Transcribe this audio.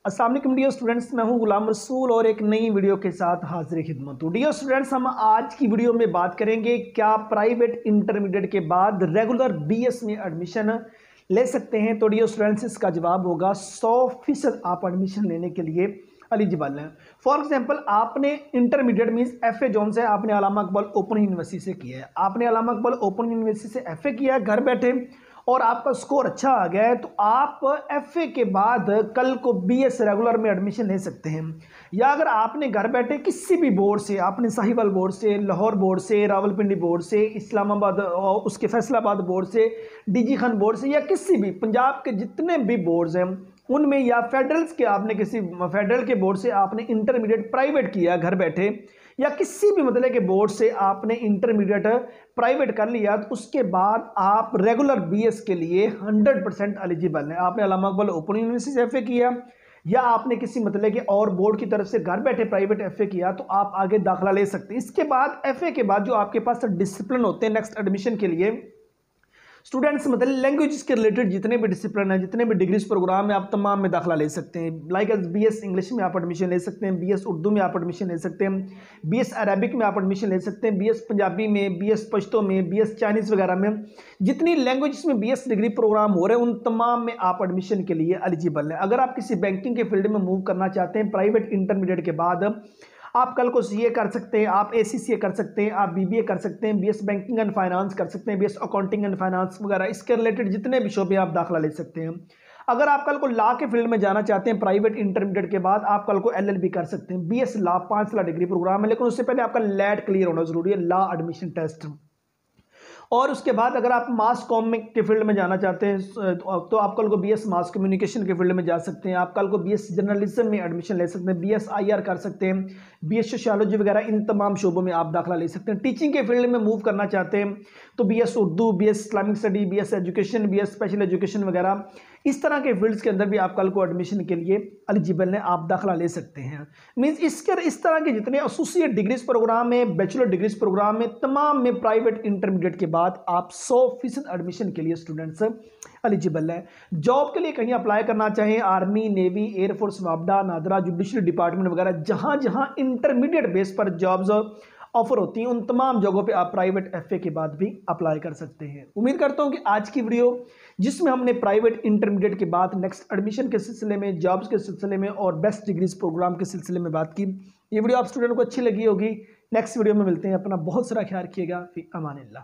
अस्सलाम वालेकुम dear students, मैं हूं गुलाम रसूल और एक नई वीडियो के साथ हाजिर खिदमत हूं। डियर स्टूडेंट्स, हम आज की वीडियो में बात करेंगे क्या प्राइवेट इंटरमीडिएट के बाद रेगुलर बीएस में एडमिशन ले सकते हैं। तो डियर स्टूडेंट्स, इसका जवाब होगा 100% आप एडमिशन लेने के लिए एलिजिबल हैं। फॉर एग्जाम्पल, आपने intermediate means F A zone से आपने अल्लामा इकबाल ओपन यूनिवर्सिटी से किया है, आपने अल्लामा इकबाल ओपन यूनिवर्सिटी से एफ ए किया है घर बैठे और आपका स्कोर अच्छा आ गया है, तो आप एफए के बाद कल को बीएस रेगुलर में एडमिशन ले सकते हैं। या अगर आपने घर बैठे किसी भी बोर्ड से, आपने साहिवाल बोर्ड से, लाहौर बोर्ड से, रावलपिंडी बोर्ड से, इस्लामाबाद और उसके फैसलाबाद बोर्ड से, डीजी खान बोर्ड से, या किसी भी पंजाब के जितने भी बोर्ड्स हैं उनमें, या फेडरल्स के आपने किसी फेडरल के बोर्ड से आपने इंटरमीडिएट प्राइवेट किया घर बैठे, या किसी भी मतलब के बोर्ड से आपने इंटरमीडिएट प्राइवेट कर लिया, तो उसके बाद आप रेगुलर बीएस के लिए 100% एलिजिबल हैं। आपने अल्लामा इकबाल ओपन यूनिवर्सिटी से एफए किया या आपने किसी मतलब के और बोर्ड की तरफ से घर बैठे प्राइवेट एफए किया, तो आप आगे दाखिला ले सकते हैं। इसके बाद एफए के बाद जो आपके पास डिसिप्लिन होते हैं नेक्स्ट एडमिशन के लिए, स्टूडेंट्स मतलब लैंग्वेज के रिलेटेड जितने भी डिसिप्लिन है, जितने भी डिग्रीज प्रोग्राम है, आप तमाम में दाखिला ले सकते हैं। लाइक एज बीएस इंग्लिश में आप एडमिशन ले सकते हैं, बीएस उर्दू में आप एडमिशन ले सकते हैं, बीएस अरबिक में आप एडमिशन ले सकते हैं, बीएस पंजाबी में, बीएस पश्तो में, बीएस चाइनीज़ वगैरह में, जितनी लैंग्वेज में बीएस डिग्री प्रोग्राम हो रहे हैं उन तमाम में आप एडमिशन के लिए एलिजिबल हैं। अगर आप किसी बैंकिंग के फील्ड में मूव करना चाहते हैं प्राइवेट इंटरमीडिएट के बाद, आप कल को सीए कर सकते हैं, आप एसीसीए कर सकते हैं, आप बीबीए कर सकते हैं, बीएस बैंकिंग एंड फाइनेंस कर सकते हैं, बीएस अकाउंटिंग एंड फाइनेंस वगैरह, इसके रिलेटेड जितने भी शोबे आप दाखिला ले सकते हैं। अगर आप कल को लॉ के फील्ड में जाना चाहते हैं प्राइवेट इंटरमीडिएट के बाद, आप कल को एलएलबी कर सकते हैं। बीएस लॉ 5 साल डिग्री प्रोग्राम है, लेकिन उससे पहले आपका लैट क्लियर होना जरूरी है, लॉ एडमिशन टेस्ट। और उसके बाद अगर आप मास कॉम के फील्ड में जाना चाहते हैं तो आप कल को बीएस मास कम्युनिकेशन के फील्ड में जा सकते हैं, आप कल को बीएस जर्नलिज्म में एडमिशन ले सकते हैं, बीएस आईआर कर सकते हैं, बीएस सोशियोलॉजी वगैरह, इन तमाम शोबों में आप दाखिला ले सकते हैं। टीचिंग के फील्ड में मूव करना चाहते हैं तो BS Urdu, BS Islamic study, BS education, BS special education वगैरह, इस तरह के फील्ड्स के अंदर भी आप कल को एडमिशन के लिए एलिजिबल हैं, आप दाखिला ले सकते हैं। मीन्स इस तरह के जितने एसोसिएट डिग्रीज प्रोग्राम है, बैचलर डिग्रीज प्रोग्राम है, तमाम में प्राइवेट इंटरमीडिएट के बाद आप 100% एडमिशन के लिए स्टूडेंट्स एलिजिबल है। जॉब के लिए कहीं अप्लाई करना चाहें, आर्मी, नेवी, एयरफोर्स, वापडा, नादरा, जुडिशरी डिपार्टमेंट वगैरह, जहां जहां इंटरमीडिएट बेस पर जॉब्स ऑफर होती हैं, उन तमाम जगहों पे आप प्राइवेट एफए के बाद भी अप्लाई कर सकते हैं। उम्मीद करता हूं कि आज की वीडियो जिसमें हमने प्राइवेट इंटरमीडिएट के बाद नेक्स्ट एडमिशन के सिलसिले में, जॉब्स के सिलसिले में और बेस्ट डिग्रीज प्रोग्राम के सिलसिले में बात की, ये वीडियो आप स्टूडेंट को अच्छी लगी होगी। नेक्स्ट वीडियो में मिलते हैं। अपना बहुत सारा ख्याल रखिएगा। फी अमानिल्लाह।